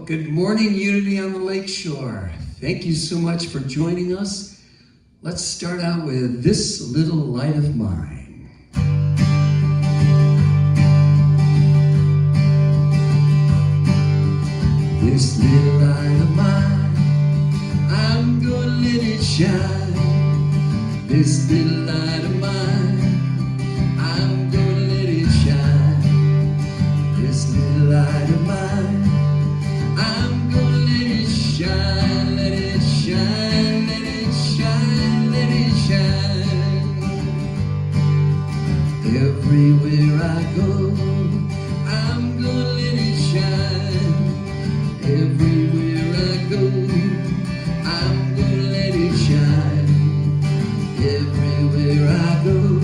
Good morning, Unity on the Lakeshore. Thank you so much for joining us. Let's start out with This Little Light of Mine. This little light of mine, I'm gonna let it shine. This little light of mine, I'm gonna let it shine. This little light of mine, I'm gonna let it shine, let it shine, let it shine, let it shine. Everywhere I go, I'm gonna let it shine. Everywhere I go, I'm gonna let it shine. Everywhere I go,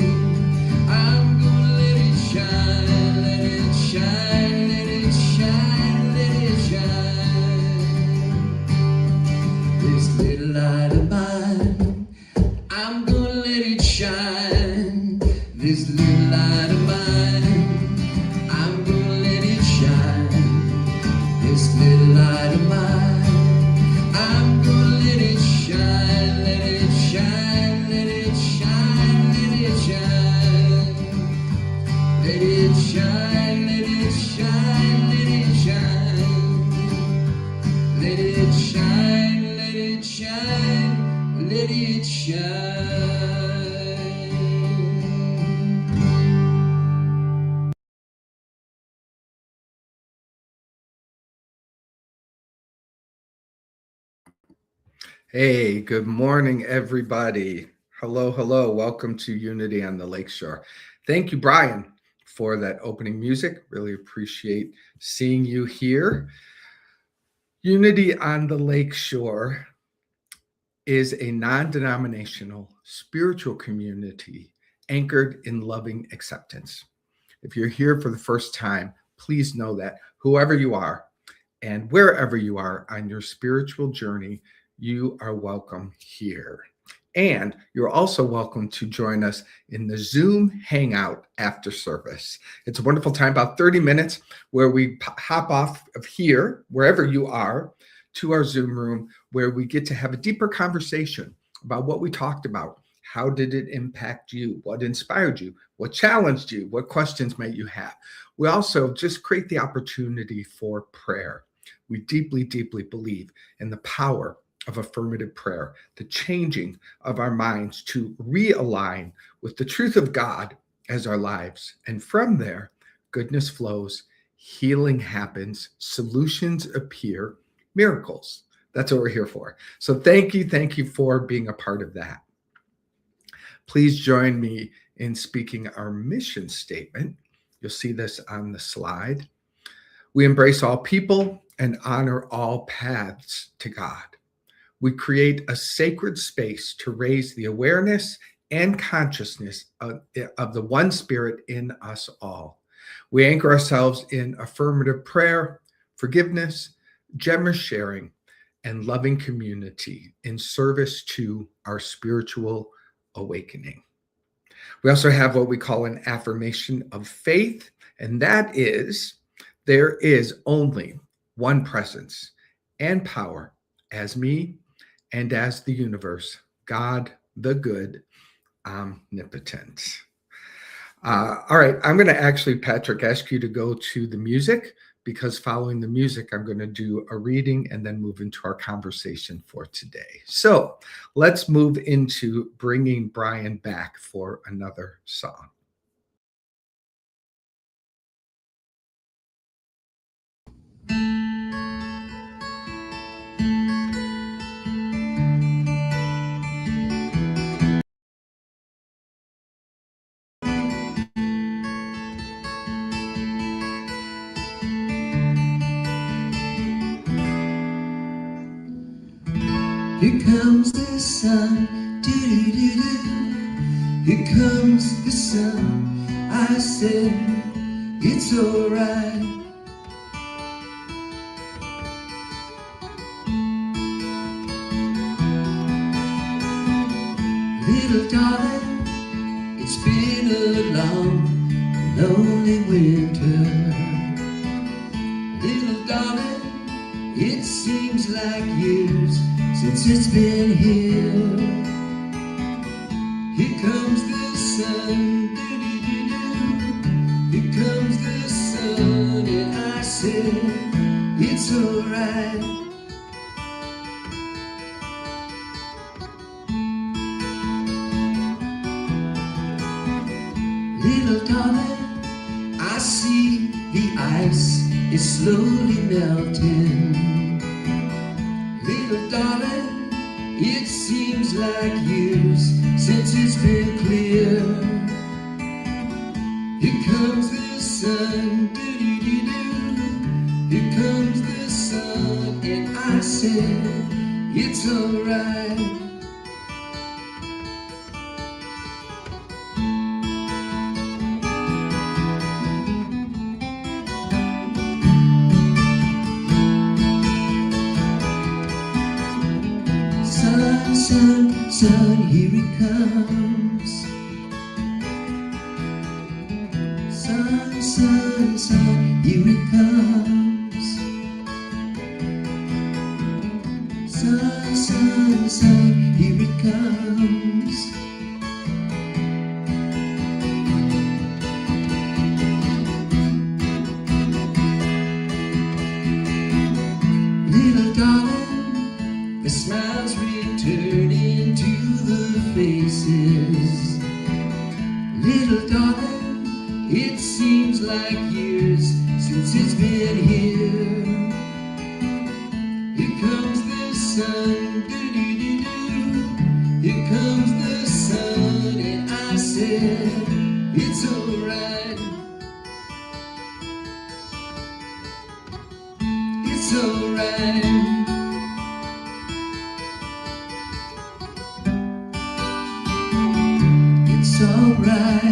I'm gonna let it shine, let it shine, let it shine, let it shine. This little light of mine, I'm gonna let it shine. This little light of mine, I'm gonna let it shine. This little light of mine, I'm gonna let it shine, let it shine, let it shine, let it shine. Let it shine, let it shine, let it shine. Let it shine, let it shine, let it shine. Hey, good morning, everybody. Hello, hello. Welcome to Unity on the Lakeshore. Thank you, Brian, for that opening music. Really appreciate seeing you here. Unity on the Lakeshore is a non-denominational spiritual community anchored in loving acceptance. If you're here for the first time, please know that whoever you are and wherever you are on your spiritual journey, you are welcome here. And you're also welcome to join us in the Zoom Hangout after service. It's a wonderful time, about 30 minutes, where we hop off of here, wherever you are, to our Zoom room, where we get to have a deeper conversation about what we talked about. How did it impact you? What inspired you? What challenged you? What questions might you have? We also just create the opportunity for prayer. We deeply, deeply believe in the power of affirmative prayer, the changing of our minds to realign with the truth of God as our lives. And from there, goodness flows, healing happens, solutions appear, miracles. That's what we're here for. So thank you for being a part of that. Please join me in speaking our mission statement. You'll see this on the slide. We embrace all people and honor all paths to God. We create a sacred space to raise the awareness and consciousness of the one spirit in us all. We anchor ourselves in affirmative prayer, forgiveness, generous sharing, and loving community in service to our spiritual awakening. We also have what we call an affirmation of faith, and that is there is only one presence and power as me and as the universe, God the good, omnipotent. All right, I'm going to actually, Patrick, ask you to go to the music, because following the music, I'm going to do a reading and then move into our conversation for today. So let's move into bringing Brian back for another song. Here comes the sun, doo-doo-doo-doo. Here comes the sun, I said, it's alright. Little darling, it's been a long, lonely winter. Little darling, said, it's alright. Little darling, I see the ice is slowly melting. Little darling, it seems like years since it's been clear. Here comes the sun, doo-doo-doo-doo. Here comes the sun, and I said, it's alright. Sun, sun, sun, here it comes. Sun, sun, sun, here it comes. Sun, sun, sun, here it comes. Little darling, the smiles return into the faces. Little darling, it seems like years since it's been here. Here comes the sun, doo-doo-doo-doo. Here comes the sun, and I said, it's alright. It's alright. It's alright.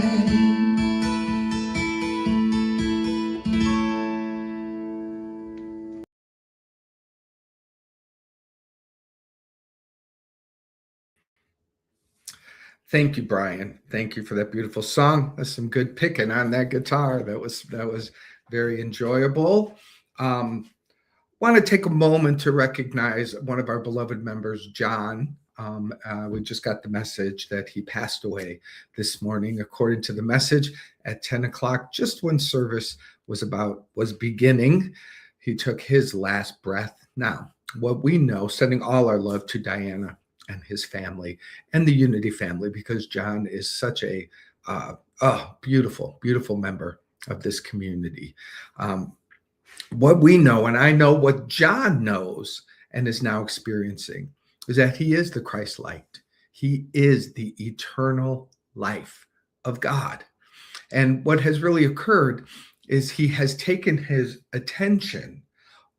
Thank you, Brian. Thank you for that beautiful song. That's some good picking on that guitar. That was very enjoyable. Want to take a moment to recognize one of our beloved members, John. We just got the message that he passed away this morning, according to the message at 10 o'clock, just when service was beginning. He took his last breath. Now, what we know, sending all our love to Diana and his family and the Unity family, because John is such a beautiful, beautiful member of this community. What we know, and I know what John knows and is now experiencing, is that he is the Christ light. He is the eternal life of God. And what has really occurred is he has taken his attention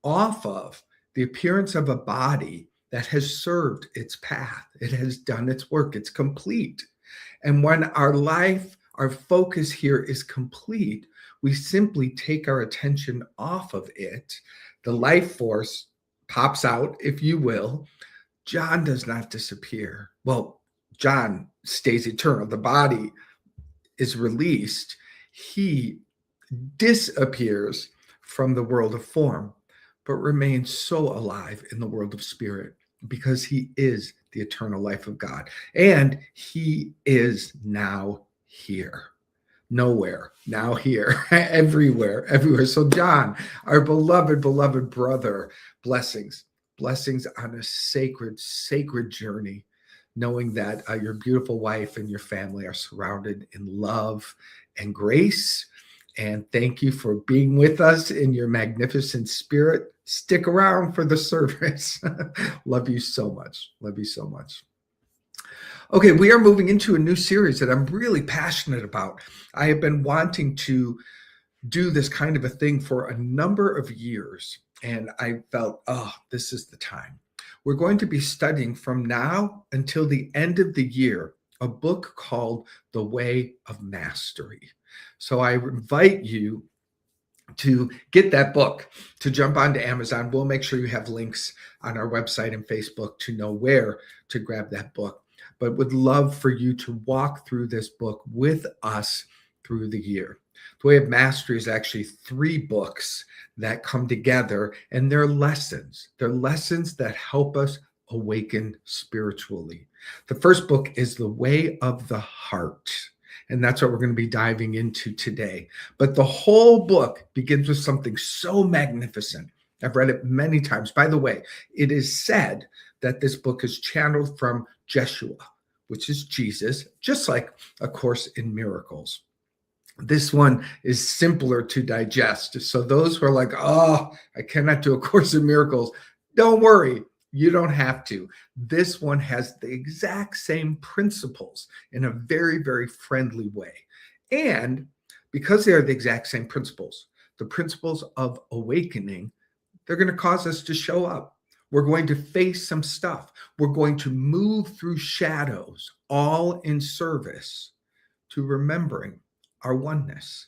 off of the appearance of a body that has served its path. It has done its work. It's complete. And when our focus here is complete, we simply take our attention off of it. The life force pops out, if you will. John does not disappear. Well, John stays eternal. The body is released. He disappears from the world of form, but remains so alive in the world of spirit, because he is the eternal life of God. And he is now here. Nowhere, now here, everywhere. So John, our beloved brother, blessings on a sacred journey, knowing that your beautiful wife and your family are surrounded in love and grace. And thank you for being with us in your magnificent spirit. Stick around for the service. Love you so much. Love you so much. Okay, we are moving into a new series that I'm really passionate about. I have been wanting to do this kind of a thing for a number of years, and I felt, this is the time. We're going to be studying from now until the end of the year a book called The Way of Mastery. So I invite you to get that book, to jump onto Amazon. We'll make sure you have links on our website and Facebook to know where to grab that book. But would love for you to walk through this book with us through the year. The Way of Mastery is actually 3 books that come together, and they're lessons. They're lessons that help us awaken spiritually. The first book is The Way of the Heart. And that's what we're going to be diving into today. But the whole book begins with something so magnificent. I've read it many times. By the way, it is said that this book is channeled from Jeshua, which is Jesus, just like A Course in Miracles. This one is simpler to digest. So those who are like, oh, I cannot do A Course in Miracles, don't worry. You don't have to. This one has the exact same principles in a very, very friendly way. And because they are the exact same principles, the principles of awakening, they're going to cause us to show up. We're going to face some stuff. We're going to move through shadows, all in service to remembering our oneness.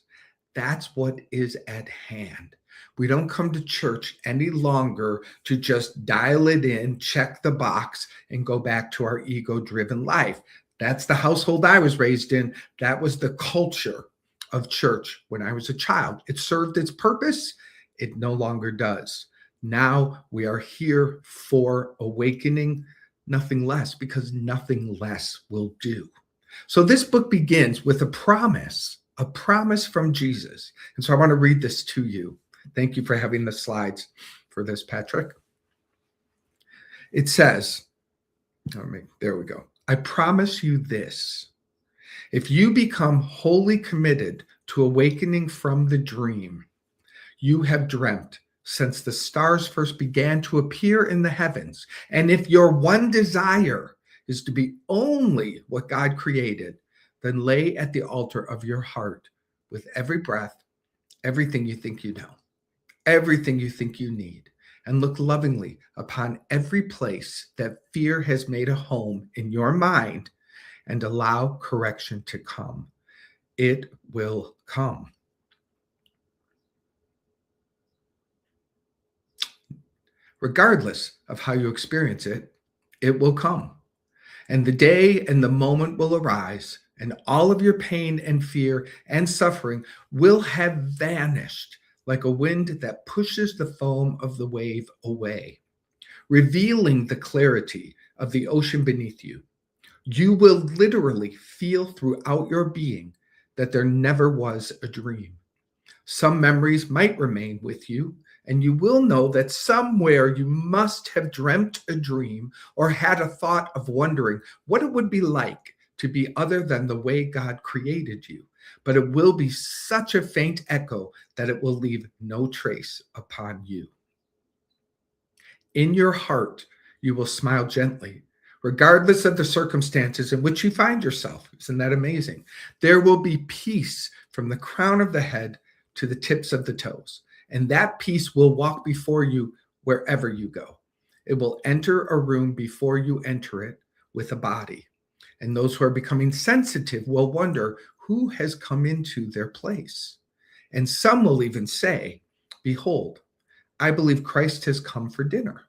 That's what is at hand. We don't come to church any longer to just dial it in, check the box, and go back to our ego-driven life. That's the household I was raised in. That was the culture of church when I was a child. It served its purpose. It no longer does. Now we are here for awakening, nothing less, because nothing less will do. So this book begins with a promise from Jesus. And so I want to read this to you. Thank you for having the slides for this, Patrick. It says, there we go. I promise you this. If you become wholly committed to awakening from the dream you have dreamt since the stars first began to appear in the heavens, and if your one desire is to be only what God created, then lay at the altar of your heart with every breath, everything you think you know, everything you think you need, and look lovingly upon every place that fear has made a home in your mind and allow correction to come. It will come. Regardless of how you experience it, it will come. And the day and the moment will arise, and all of your pain and fear and suffering will have vanished like a wind that pushes the foam of the wave away, revealing the clarity of the ocean beneath you. You will literally feel throughout your being that there never was a dream. Some memories might remain with you, and you will know that somewhere you must have dreamt a dream or had a thought of wondering what it would be like to be other than the way God created you. But it will be such a faint echo that it will leave no trace upon you. In your heart, you will smile gently, regardless of the circumstances in which you find yourself. Isn't that amazing? There will be peace from the crown of the head to the tips of the toes. And that peace will walk before you wherever you go. It will enter a room before you enter it with a body. And those who are becoming sensitive will wonder who has come into their place. And some will even say, behold, I believe Christ has come for dinner.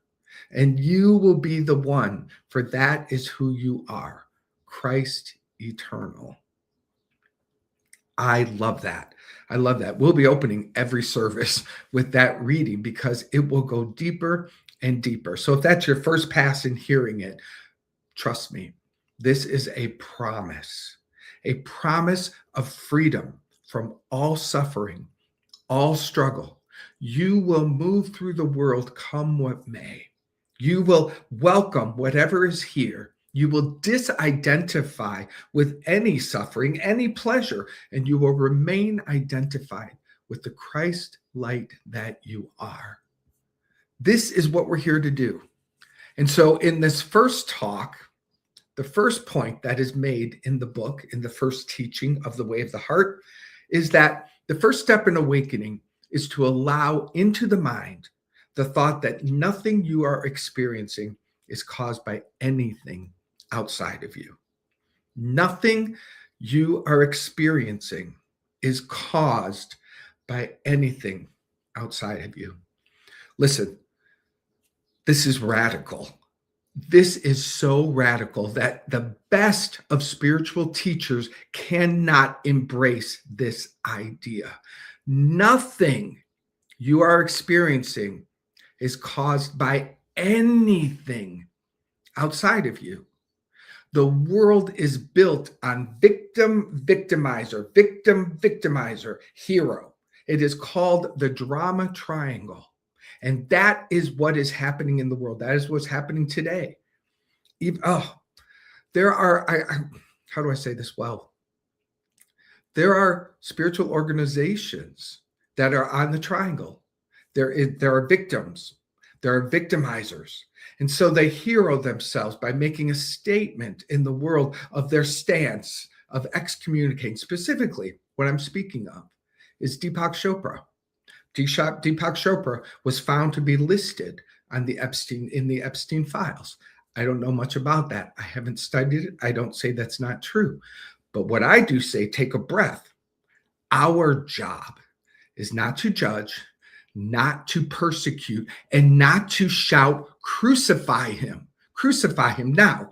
And you will be the one, for that is who you are, Christ eternal. I love that. I love that. We'll be opening every service with that reading because it will go deeper and deeper. So if that's your first pass in hearing it, trust me, this is a promise of freedom from all suffering, all struggle. You will move through the world come what may. You will welcome whatever is here. You will disidentify with any suffering, any pleasure, and you will remain identified with the Christ light that you are. This is what we're here to do. And so in this first talk, the first point that is made in the book, in the first teaching of the Way of the Heart, is that the first step in awakening is to allow into the mind the thought that nothing you are experiencing is caused by anything outside of you. Nothing you are experiencing is caused by anything outside of you. Listen, this is radical. This is so radical that the best of spiritual teachers cannot embrace this idea. Nothing you are experiencing is caused by anything outside of you. The world is built on victim, victimizer, victim, victimizer, hero. It is called the drama triangle. And that is what is happening in the world. That is what's happening today. There are, how do I say this well? There are spiritual organizations that are on the triangle. There are victims. There are victimizers. And so they hero themselves by making a statement in the world of their stance of excommunicating. Specifically, what I'm speaking of is Deepak Chopra. Deepak Chopra was found to be listed on the Epstein files. I don't know much about that. I haven't studied it. I don't say that's not true. But what I do say, take a breath. Our job is not to judge, not to persecute, and not to shout, crucify him. Crucify him. Now,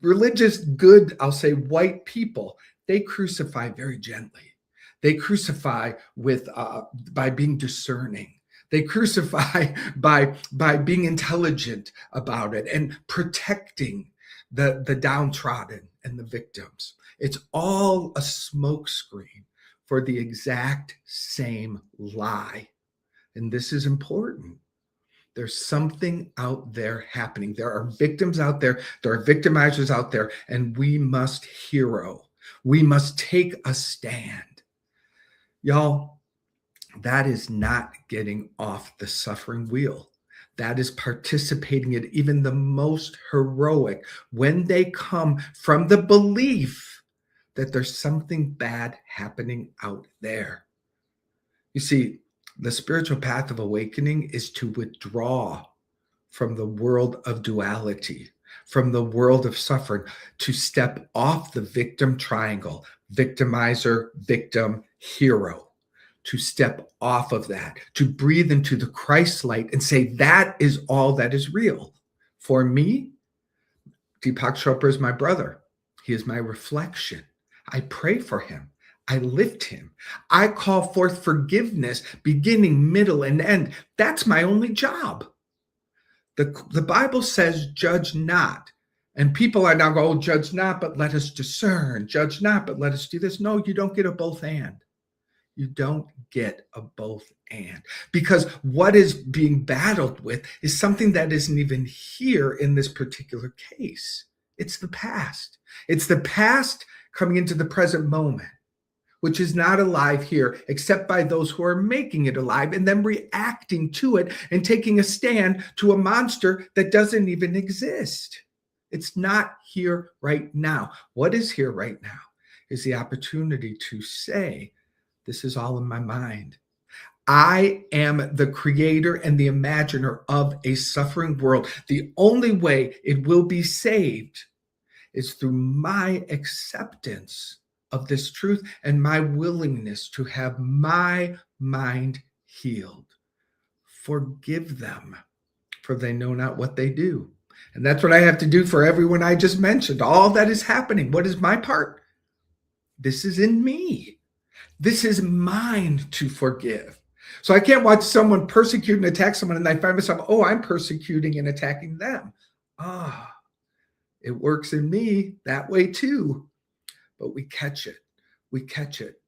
religious, good, I'll say white people, they crucify very gently. They crucify by being discerning. They crucify by being intelligent about it and protecting the downtrodden and the victims. It's all a smokescreen for the exact same lie. And this is important. There's something out there happening. There are victims out there. There are victimizers out there, and we must hero. We must take a stand. Y'all, that is not getting off the suffering wheel. That is participating in even the most heroic when they come from the belief that there's something bad happening out there. You see, the spiritual path of awakening is to withdraw from the world of duality, from the world of suffering, to step off the victim triangle, victimizer, victim, hero, to step off of that, to breathe into the Christ light and say, that is all that is real. For me, Deepak Chopra is my brother. He is my reflection. I pray for him. I lift him. I call forth forgiveness, beginning, middle, and end. That's my only job. The Bible says, judge not. And people are now going, oh, judge not, but let us discern. Judge not, but let us do this. No, you don't get a both and. You don't get a both and. Because what is being battled with is something that isn't even here in this particular case. It's the past. It's the past coming into the present moment, which is not alive here, except by those who are making it alive and then reacting to it and taking a stand to a monster that doesn't even exist. It's not here right now. What is here right now is the opportunity to say, this is all in my mind. I am the creator and the imaginer of a suffering world. The only way it will be saved is through my acceptance of this truth and my willingness to have my mind healed. Forgive them, for they know not what they do. And that's what I have to do for everyone I just mentioned. All that is happening. What is my part? This is in me. This is mine to forgive. So I can't watch someone persecute and attack someone and I find myself, oh, I'm persecuting and attacking them. It works in me that way too. But we catch it. We catch it.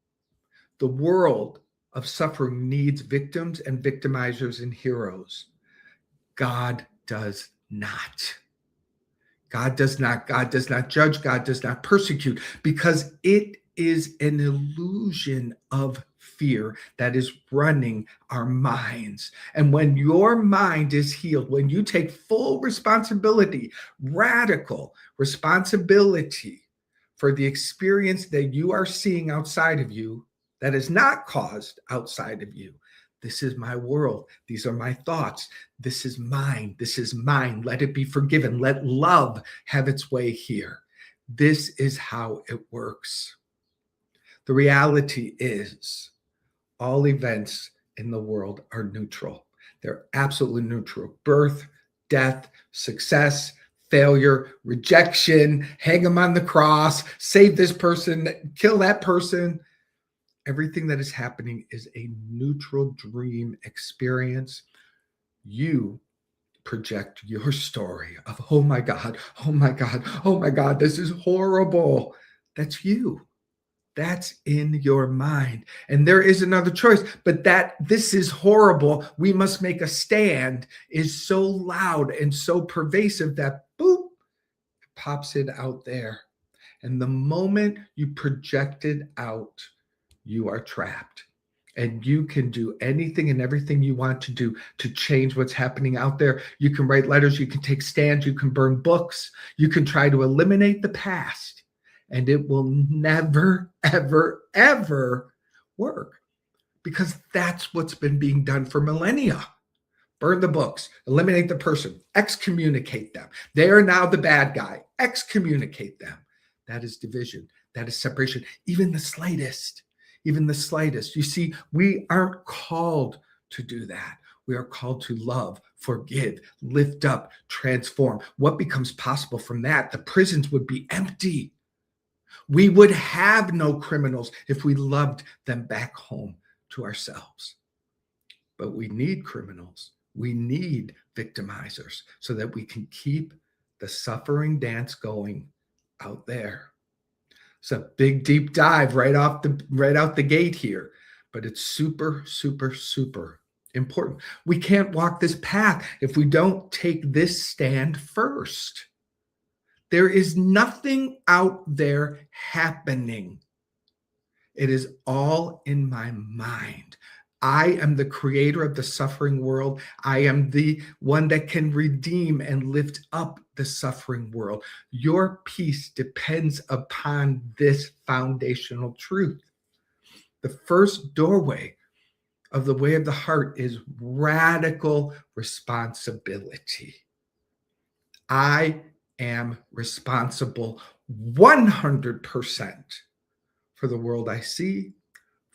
The world of suffering needs victims and victimizers and heroes. God does not. God does not. God does not judge. God does not persecute, because it is an illusion of fear that is running our minds. And when your mind is healed, when you take full responsibility, radical responsibility for the experience that you are seeing outside of you that is not caused outside of you. This is my world. These are my thoughts. This is mine. This is mine. Let it be forgiven. Let love have its way here. This is how it works. The reality is all events in the world are neutral. They're absolutely neutral. Birth, death, success, failure, rejection, hang them on the cross, save this person, kill that person. Everything that is happening is a neutral dream experience. You project your story of, oh my God, oh my God, oh my God, this is horrible. That's you. That's in your mind. And there is another choice, but that this is horrible, we must make a stand is so loud and so pervasive that boop, it pops it out there. And the moment you project it out, you are trapped. And you can do anything and everything you want to do to change what's happening out there. You can write letters, you can take stands, you can burn books, you can try to eliminate the past. And it will never, ever, ever work, because that's what's been being done for millennia. Burn the books, eliminate the person, excommunicate them. They are now the bad guy. Excommunicate them. That is division. That is separation. Even the slightest. You see, we aren't called to do that. We are called to love, forgive, lift up, transform. What becomes possible from that? The prisons would be empty. We would have no criminals if we loved them back home to ourselves. But we need criminals. We need victimizers so that we can keep the suffering dance going out there. It's a big, deep dive right out the gate here, but it's super, super, super important. We can't walk this path if we don't take this stand first. There is nothing out there happening. It is all in my mind. I am the creator of the suffering world. I am the one that can redeem and lift up the suffering world. Your peace depends upon this foundational truth. The first doorway of the way of the heart is radical responsibility. I am responsible 100% for the world I see,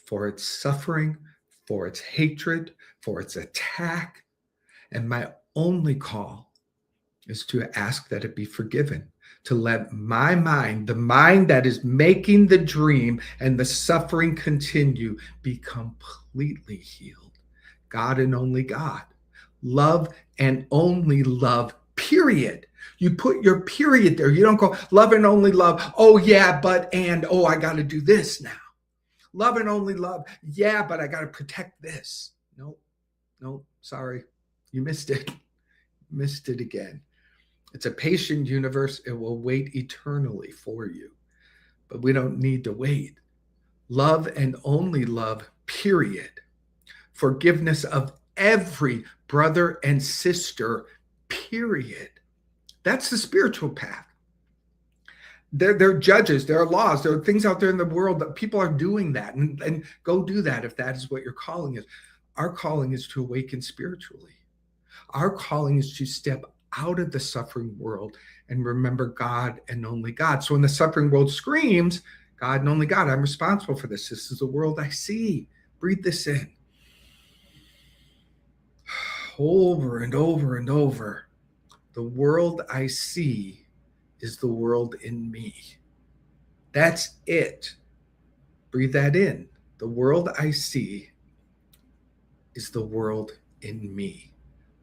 for its suffering, for its hatred, for its attack. And my only call is to ask that it be forgiven, to let my mind, the mind that is making the dream and the suffering continue, be completely healed. God and only God. Love and only love, period. You put your period there. You don't go love and only love. Oh yeah, but, and, oh, I got to do this now. Love and only love. Yeah, but I got to protect this. No, sorry. You missed it. Missed it again. It's a patient universe. It will wait eternally for you. But we don't need to wait. Love and only love, period. Forgiveness of every brother and sister, period. That's the spiritual path. There are judges, there are laws, there are things out there in the world that people are doing that, and go do that if that is what your calling is. Our calling is to awaken spiritually. Our calling is to step out of the suffering world and remember God and only God. So when the suffering world screams, God and only God, I'm responsible for this. This is the world I see. Breathe this in. Over and over and over. The world I see is the world in me. That's it. Breathe that in. The world I see is the world in me.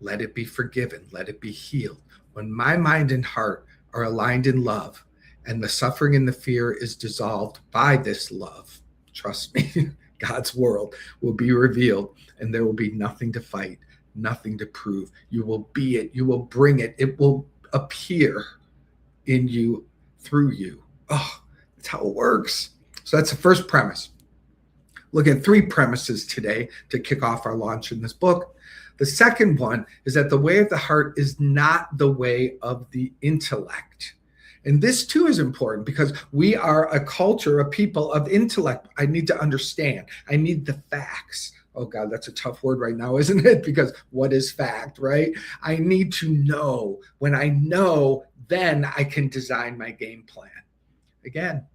Let it be forgiven. Let it be healed. When my mind and heart are aligned in love and the suffering and the fear is dissolved by this love, trust me, God's world will be revealed and there will be nothing to fight, nothing to prove. You will be it. You will bring it. It will appear in you, through you. Oh, that's how it works. So that's the first premise. Look at 3 premises today to kick off our launch in this book. The second one is that the way of the heart is not the way of the intellect. And this too is important because we are a culture, a people of intellect. I need to understand. I need the facts. Oh God, that's a tough word right now, isn't it? Because what is fact, right? I need to know. When I know, then I can design my game plan. Again,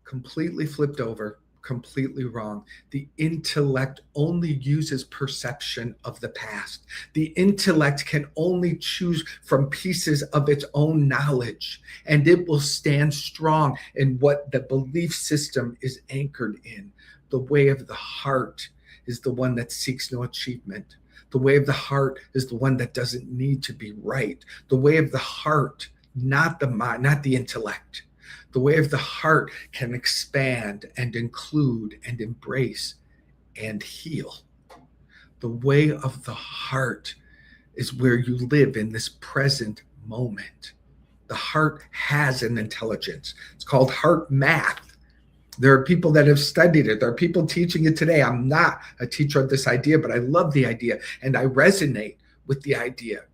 completely flipped over, completely wrong. The intellect only uses perception of the past. The intellect can only choose from pieces of its own knowledge, and it will stand strong in what the belief system is anchored in. The way of the heart is the one that seeks no achievement. The way of the heart is the one that doesn't need to be right. The way of the heart, not the mind, not the intellect. The way of the heart can expand and include and embrace and heal. The way of the heart is where you live in this present moment. The heart has an intelligence. It's called heart math. There are people that have studied it. There are people teaching it today. I'm not a teacher of this idea, but I love the idea. And I resonate with the idea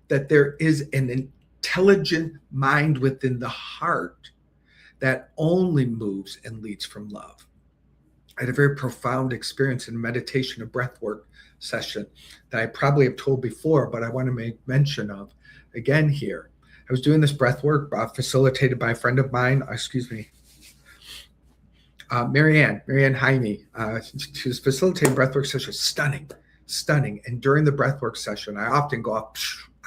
that there is an intelligent mind within the heart that only moves and leads from love. I had a very profound experience in meditation, a breathwork session that I probably have told before, but I want to make mention of again here. I was doing this breathwork facilitated by a friend of mine, Marianne Jaime. She was facilitating breathwork session, stunning. And during the breathwork session, I often go up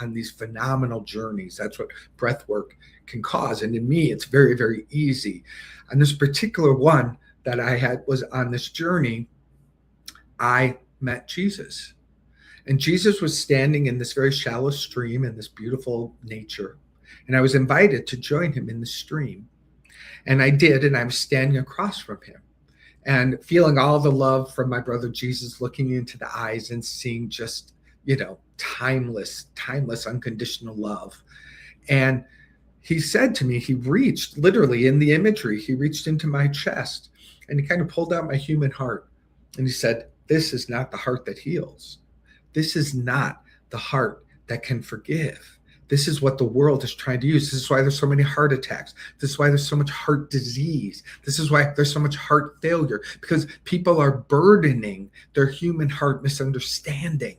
on these phenomenal journeys. That's what breathwork can cause. And in me, it's very, very easy. And this particular one that I had was on this journey, I met Jesus. And Jesus was standing in this very shallow stream in this beautiful nature. And I was invited to join him in the stream. And I did, and I was standing across from him and feeling all the love from my brother Jesus, looking into the eyes and seeing just, timeless, unconditional love. And he said to me, he reached literally in the imagery, he reached into my chest and he kind of pulled out my human heart. And he said, this is not the heart that heals. This is not the heart that can forgive. This is what the world is trying to use. This is why there's so many heart attacks. This is why there's so much heart disease. This is why there's so much heart failure, because people are burdening their human heart misunderstanding.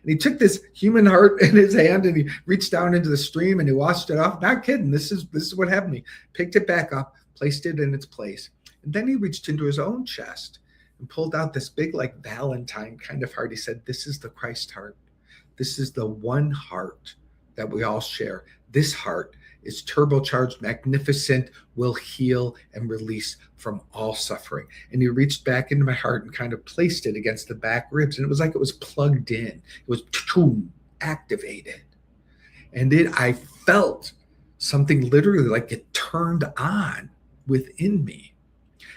And he took this human heart in his hand and he reached down into the stream and he washed it off. Not kidding. This is what happened to me. Picked it back up, placed it in its place. And then he reached into his own chest and pulled out this big, like Valentine kind of heart. He said, this is the Christ heart. This is the one heart that we all share. This heart is turbocharged, magnificent, will heal and release from all suffering. And he reached back into my heart and kind of placed it against the back ribs. And it was like it was plugged in. It was activated. And I felt something literally like it turned on within me.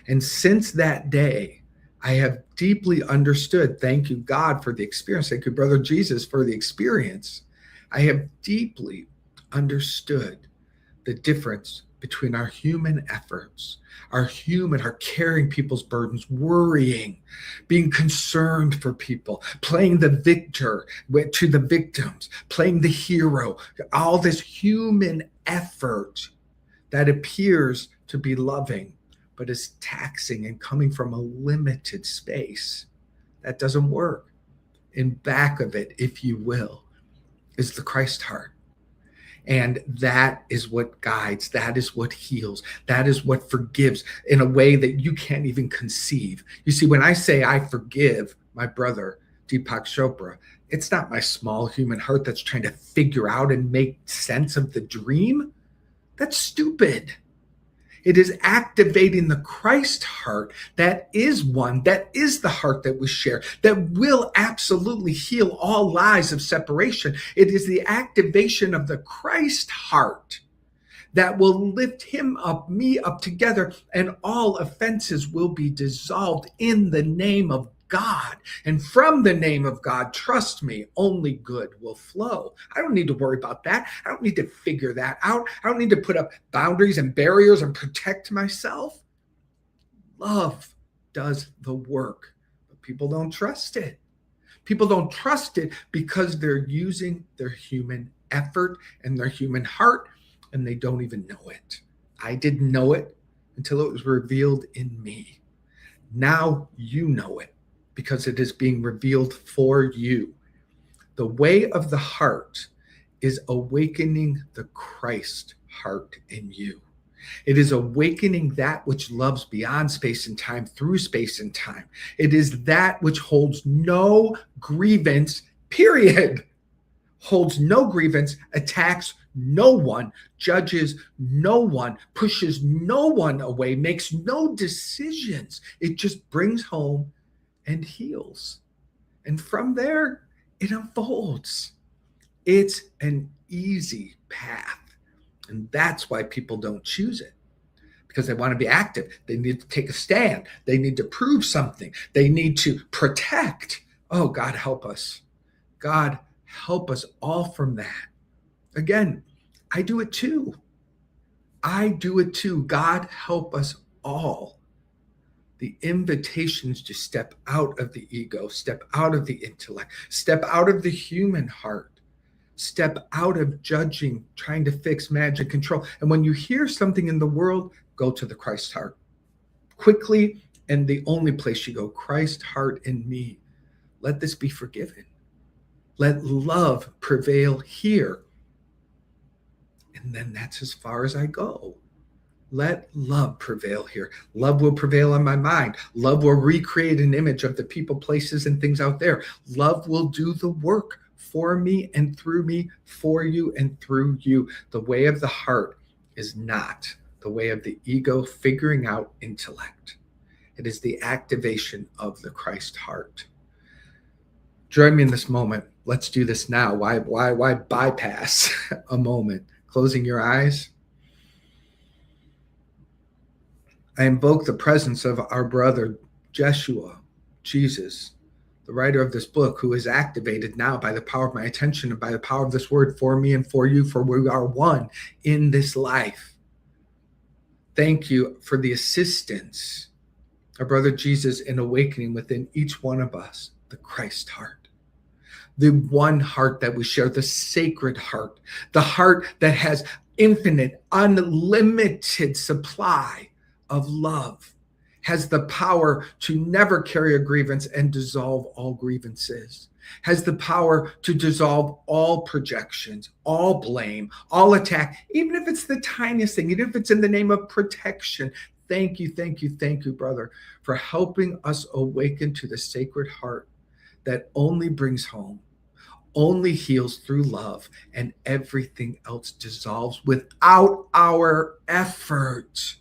And since that day, I have deeply understood, thank you, God, for the experience. Thank you, Brother Jesus, for the experience. I have deeply understood the difference between our human efforts, our carrying people's burdens, worrying, being concerned for people, playing the victor to the victims, playing the hero, all this human effort that appears to be loving, but is taxing and coming from a limited space. That doesn't work. In back of it, if you will, is the Christ heart. And that is what guides. That is what heals. That is what forgives in a way that you can't even conceive. You see, when I say I forgive my brother, Deepak Chopra, it's not my small human heart that's trying to figure out and make sense of the dream. That's stupid. It is activating the Christ heart that is one, that is the heart that we share, that will absolutely heal all lies of separation. It is the activation of the Christ heart that will lift him up, me up together, and all offenses will be dissolved in the name of God. And from the name of God, trust me, only good will flow. I don't need to worry about that. I don't need to figure that out. I don't need to put up boundaries and barriers and protect myself. Love does the work, but people don't trust it. People don't trust it because they're using their human effort and their human heart, and they don't even know it. I didn't know it until it was revealed in me. Now you know it, because it is being revealed for you. The way of the heart is awakening the Christ heart in you. It is awakening that which loves beyond space and time through space and time. It is that which holds no grievance, period. Holds no grievance, attacks no one, judges no one, pushes no one away, makes no decisions. It just brings home and heals. And from there, it unfolds. It's an easy path. And that's why people don't choose it, because they want to be active. They need to take a stand. They need to prove something. They need to protect. Oh, God, help us. God, help us all from that. Again, I do it too. I do it too. God, help us all. The invitation is to step out of the ego, step out of the intellect, step out of the human heart, step out of judging, trying to fix, manage, and control. And when you hear something in the world, go to the Christ heart. Quickly, and the only place you go, Christ heart in me. Let this be forgiven. Let love prevail here. And then that's as far as I go. Let love prevail here. Love will prevail on my mind. Love will recreate an image of the people, places, and things out there. Love will do the work for me and through me, for you and through you. The way of the heart is not the way of the ego figuring out intellect. It is the activation of the Christ heart. Join me in this moment. Let's do this now. Why bypass a moment? Closing your eyes. I invoke the presence of our brother, Jeshua, Jesus, the writer of this book, who is activated now by the power of my attention and by the power of this word for me and for you, for we are one in this life. Thank you for the assistance, our brother Jesus, in awakening within each one of us, the Christ heart, the one heart that we share, the sacred heart, the heart that has infinite, unlimited supply of love, has the power to never carry a grievance and dissolve all grievances, has the power to dissolve all projections, all blame, all attack, even if it's the tiniest thing, even if it's in the name of protection. Thank you, brother, for helping us awaken to the sacred heart that only brings home, only heals through love, and everything else dissolves without our effort.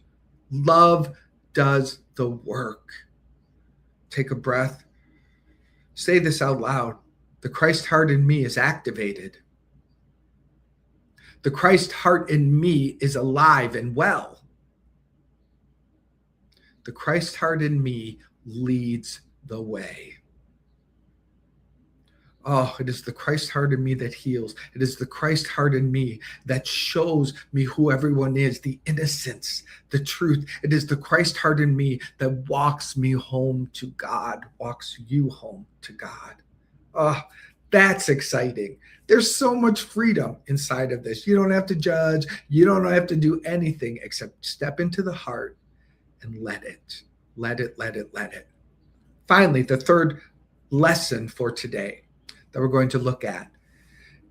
Love does the work. Take a breath. Say this out loud. The Christ heart in me is activated. The Christ heart in me is alive and well. The Christ heart in me leads the way. Oh, it is the Christ heart in me that heals. It is the Christ heart in me that shows me who everyone is, the innocence, the truth. It is the Christ heart in me that walks me home to God, walks you home to God. Oh, that's exciting. There's so much freedom inside of this. You don't have to judge. You don't have to do anything except step into the heart and let it. Finally, the third lesson for today that we're going to look at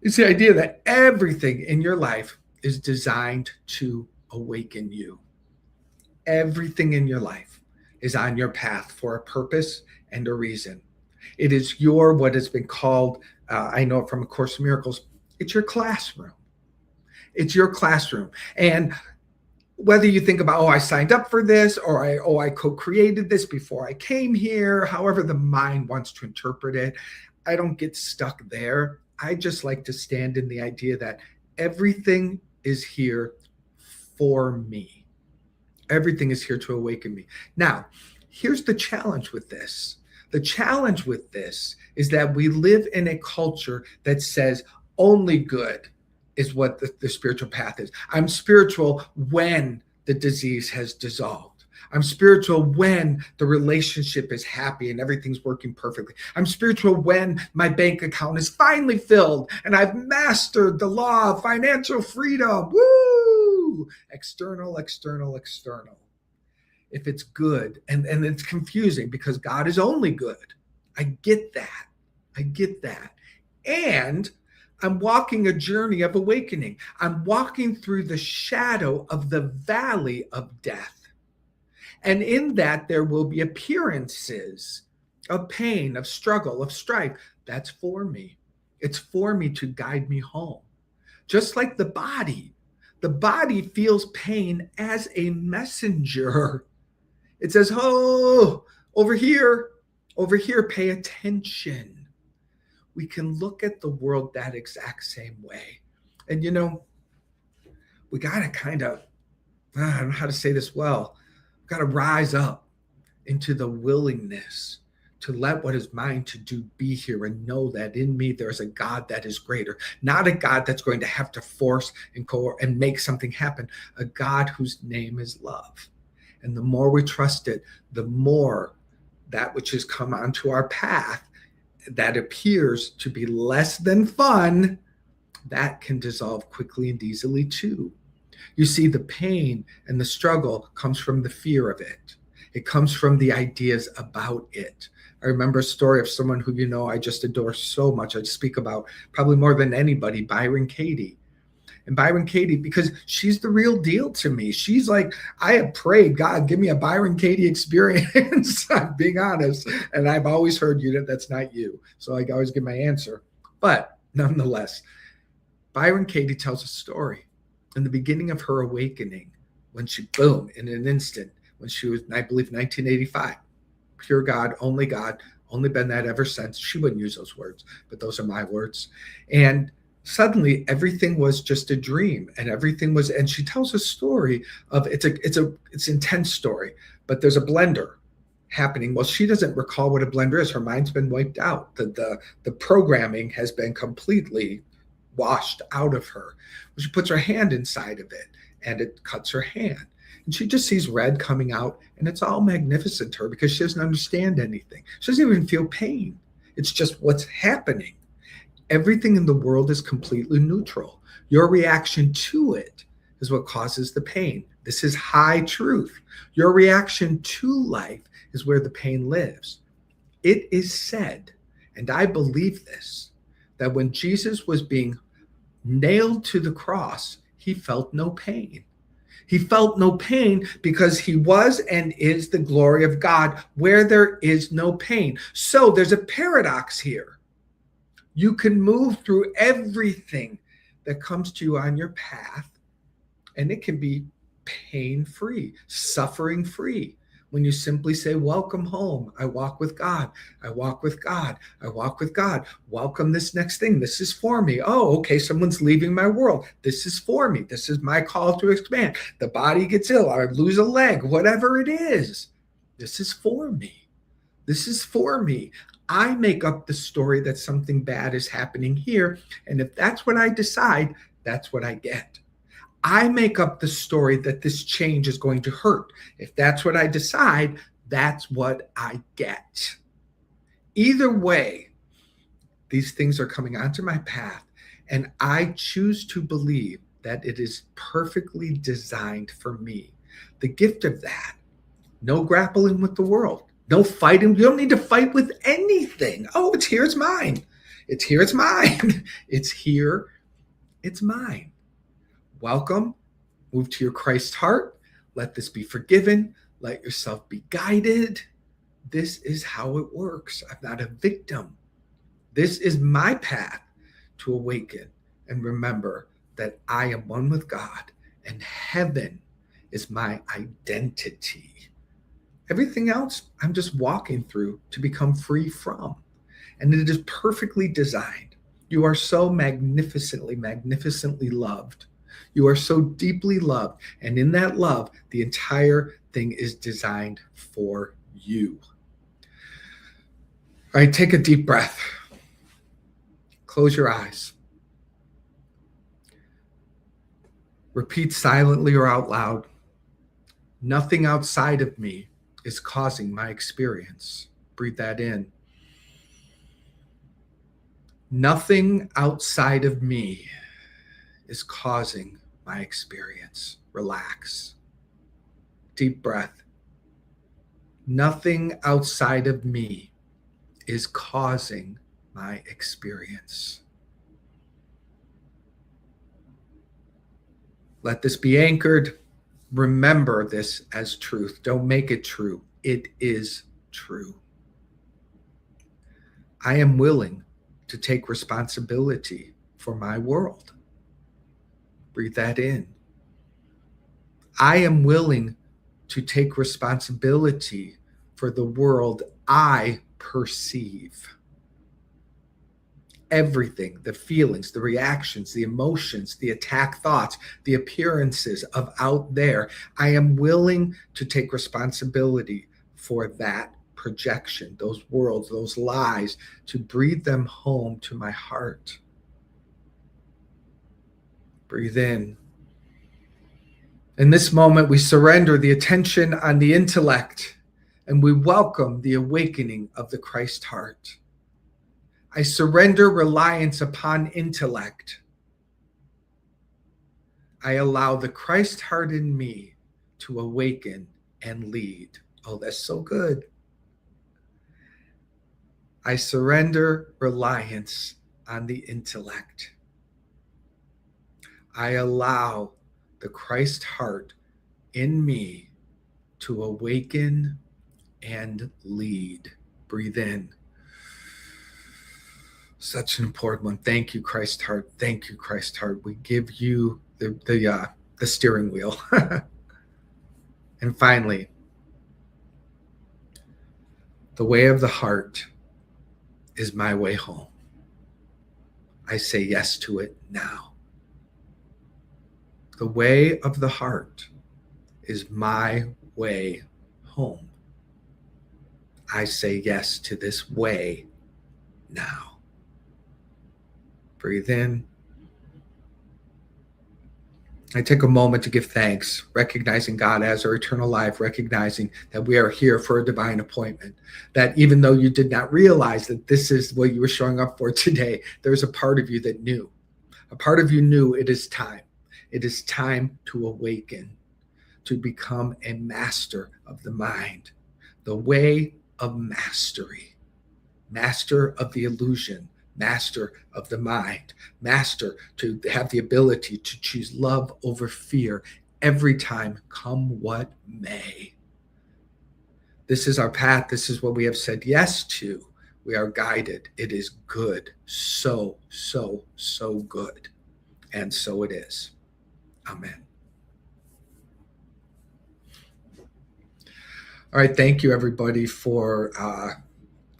is the idea that everything in your life is designed to awaken you. Everything in your life is on your path for a purpose and a reason. It is your, what has been called, I know it from A Course in Miracles, it's your classroom. It's your classroom. And whether you think about, I signed up for this, or I co-created this before I came here, however the mind wants to interpret it, I don't get stuck there. I just like to stand in the idea that everything is here for me. Everything is here to awaken me. Now, here's the challenge with this. The challenge with this is that we live in a culture that says only good is what the spiritual path is. I'm spiritual when the disease has dissolved. I'm spiritual when the relationship is happy and everything's working perfectly. I'm spiritual when my bank account is finally filled and I've mastered the law of financial freedom. Woo! External. If it's good, and it's confusing because God is only good. I get that. And I'm walking a journey of awakening. I'm walking through the shadow of the valley of death. And in that, there will be appearances of pain, of struggle, of strife. That's for me. It's for me to guide me home. Just like the body feels pain as a messenger. It says, oh, over here, pay attention. we can look at the world that exact same way. And, we got to kind of, I don't know how to say this well, got to rise up into the willingness to let what is mine to do be here and know that in me there's a God that is greater, not a God that's going to have to force and make something happen, a God whose name is love. And the more we trust it, the more that which has come onto our path that appears to be less than fun, that can dissolve quickly and easily too. You see, the pain and the struggle comes from the fear of it. It comes from the ideas about it. I remember a story of someone who, I just adore so much. I speak about probably more than anybody, Byron Katie. And Byron Katie, because she's the real deal to me. She's like, I have prayed, God, give me a Byron Katie experience. I'm being honest. And I've always heard that's not you. So I always give my answer. But nonetheless, Byron Katie tells a story in the beginning of her awakening when she, boom, in an instant, when she was, I believe, 1985, pure God, only been that ever since. She wouldn't use those words, but those are my words. And suddenly everything was just a dream, and she tells a story of, it's an intense story, but there's a blender happening. Well, she doesn't recall what a blender is. Her mind's been wiped out. The programming has been completely washed out of her. She puts her hand inside of it and it cuts her hand. And she just sees red coming out, and it's all magnificent to her because she doesn't understand anything. She doesn't even feel pain. It's just what's happening. Everything in the world is completely neutral. Your reaction to it is what causes the pain. This is high truth. Your reaction to life is where the pain lives. It is said, and I believe this, that when Jesus was being nailed to the cross, he felt no pain. He felt no pain because he was and is the glory of God where there is no pain. So there's a paradox here. You can move through everything that comes to you on your path, and it can be pain-free, suffering-free. When you simply say, welcome home, I walk with God, I walk with God, I walk with God. Welcome this next thing. This is for me. Oh, okay, someone's leaving my world. This is for me. This is my call to expand. The body gets ill, I lose a leg, whatever it is. This is for me. This is for me. I make up the story that something bad is happening here, and if that's what I decide, that's what I get. I make up the story that this change is going to hurt. If that's what I decide, that's what I get. Either way, these things are coming onto my path, and I choose to believe that it is perfectly designed for me. The gift of that, no grappling with the world, no fighting. You don't need to fight with anything. Oh, it's here, it's mine. It's here, it's mine. It's here, it's mine. Welcome, move to your Christ heart. Let this be forgiven. Let yourself be guided. This is how it works. I'm not a victim. This is my path to awaken and remember that I am one with God and heaven is my identity. Everything else I'm just walking through to become free from. And it is perfectly designed. You are so magnificently, magnificently loved. You are so deeply loved. And in that love, the entire thing is designed for you. All right, take a deep breath. Close your eyes. Repeat silently or out loud. Nothing outside of me is causing my experience. Breathe that in. Nothing outside of me is causing my experience. Relax. Deep breath. Nothing outside of me is causing my experience. Let this be anchored. Remember this as truth. Don't make it true. It is true. I am willing to take responsibility for my world. Breathe that in. I am willing to take responsibility for the world I perceive. everything, the feelings, the reactions, the emotions, the attack thoughts, the appearances of out there. I am willing to take responsibility for that projection, those worlds, those lies, to breathe them home to my heart. Breathe in. In this moment, we surrender the attention on the intellect and we welcome the awakening of the Christ heart. I surrender reliance upon intellect. I allow the Christ heart in me to awaken and lead. Oh, that's so good. I surrender reliance on the intellect. I allow the Christ heart in me to awaken and lead. Breathe in. Such an important one. Thank you, Christ heart. Thank you, Christ heart. We give you the steering wheel. And finally, the way of the heart is my way home. I say yes to it now. The way of the heart is my way home. I say yes to this way now. Breathe in. I take a moment to give thanks, recognizing God as our eternal life, recognizing that we are here for a divine appointment, that even though you did not realize that this is what you were showing up for today, there's a part of you that knew. A part of you knew it is time. It is time to awaken, to become a master of the mind, the way of mastery, master of the illusion, master of the mind, master to have the ability to choose love over fear every time, come what may. This is our path. This is what we have said yes to. We are guided. It is good. So, so, so good. And so it is. Amen. All right. Thank you, everybody, for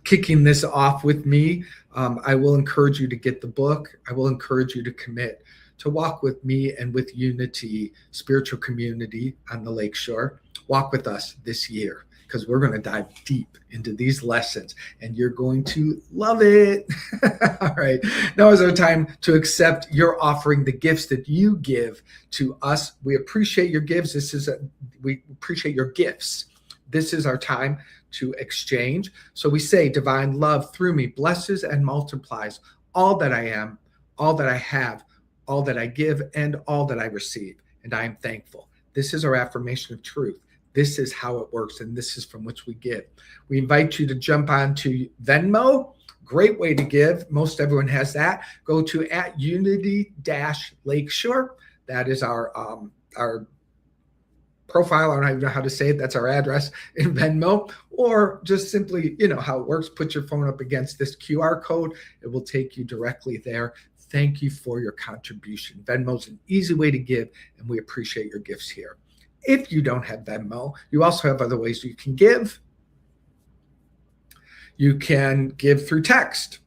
kicking this off with me. I will encourage you to get the book. I will encourage you to commit to walk with me and with Unity Spiritual Community on the Lakeshore. Walk with us this year, because we're going to dive deep into these lessons and you're going to love it. All right. Now is our time to accept your offering, the gifts that you give to us. We appreciate your gifts. We appreciate your gifts. This is our time to exchange. So we say, divine love through me blesses and multiplies all that I am, all that I have, all that I give, and all that I receive. And I am thankful. This is our affirmation of truth. This is how it works, and this is from which we give. We invite you to jump onto Venmo. Great way to give. Most everyone has that. Go to @Unity-Lakeshore. That is our profile. I don't even know how to say it. That's our address in Venmo. Or just simply, you know how it works. Put your phone up against this QR code. It will take you directly there. Thank you for your contribution. Venmo's an easy way to give, and we appreciate your gifts here. If you don't have Venmo, you also have other ways you can give. You can give through text.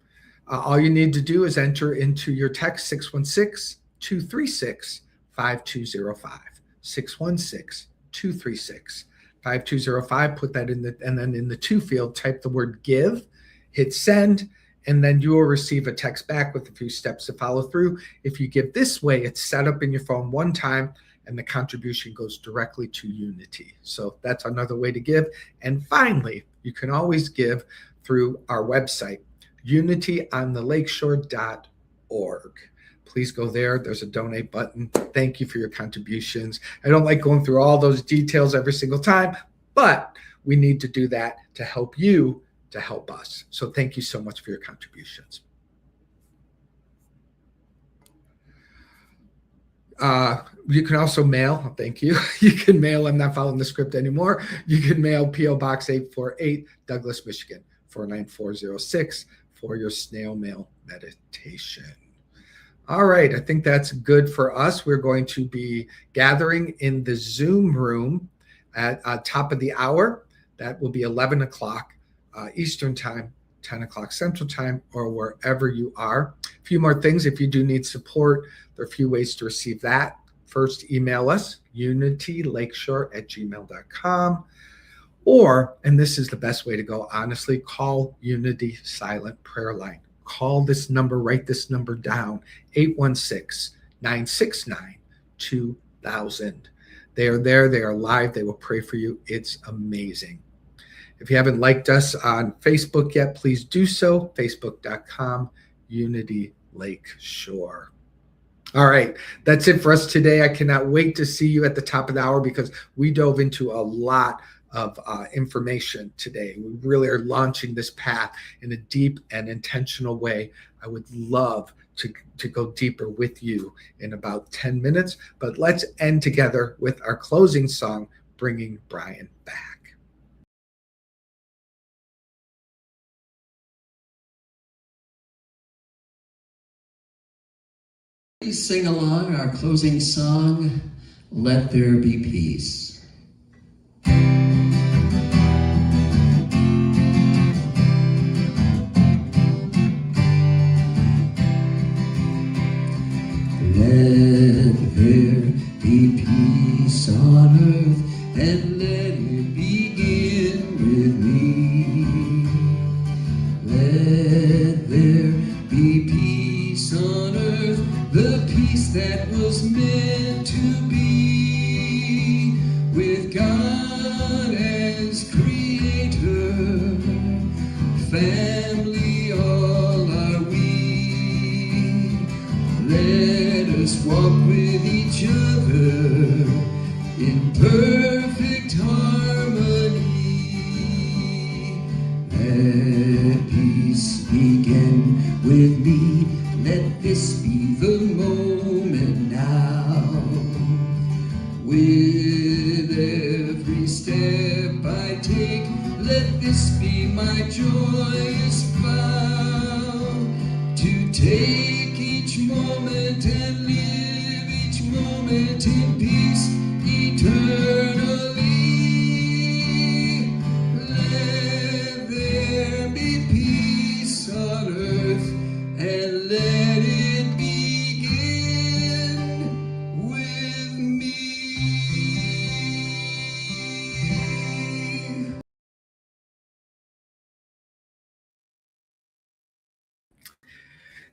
All you need to do is enter into your text 616-236-5205. 616-236-5205. Put that in and then in the to field, type the word give, hit send, and then you will receive a text back with a few steps to follow through. If you give this way, it's set up in your phone one time, and the contribution goes directly to Unity. So that's another way to give. And finally, you can always give through our website, unityontheLakeshore.org. Please go there. There's a donate button. Thank you for your contributions. I don't like going through all those details every single time, but we need to do that to help you, to help us. So thank you so much for your contributions. You can also mail. Thank you. You can mail. I'm not following the script anymore. You can mail P.O. Box 848, Douglas, Michigan, 49406 for your snail mail meditation. All right. I think that's good for us. We're going to be gathering in the Zoom room at top of the hour. That will be 11 o'clock Eastern time, 10 o'clock Central Time, or wherever you are. A few more things. If you do need support, there are a few ways to receive that. First, email us, unitylakeshore@gmail.com. Or, and this is the best way to go, honestly, call Unity Silent Prayer Line. Call this number, write this number down, 816-969-2000. They are there, they are live, they will pray for you. It's amazing. If you haven't liked us on Facebook yet, please do so, facebook.com, Unity Lakeshore. All right, that's it for us today. I cannot wait to see you at the top of the hour because we dove into a lot of information today. We really are launching this path in a deep and intentional way. I would love to go deeper with you in about 10 minutes, but let's end together with our closing song, Bringing Brian Back. Please sing along our closing song, Let There Be Peace. Let there be peace on earth, and let it begin with me. Let there be peace on earth, the peace that was meant to be, with God as creator, family all are we. Let us walk with each other in perfect harmony. Let peace begin with me. Let this be the moment now. With every step I take, let this be my joyous vow, to take each moment and live each moment in peace eternally. Let there be peace on earth, and let it begin with me.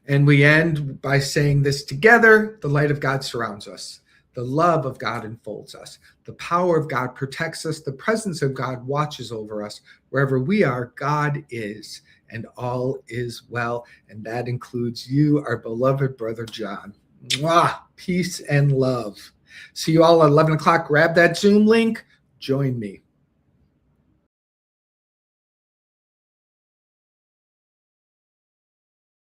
And we end by saying this together: the light of God surrounds us. The love of God enfolds us. The power of God protects us. The presence of God watches over us. Wherever we are, God is, and all is well. And that includes you, our beloved brother John. Mwah! Peace and love. See you all at 11 o'clock. Grab that Zoom link. Join me.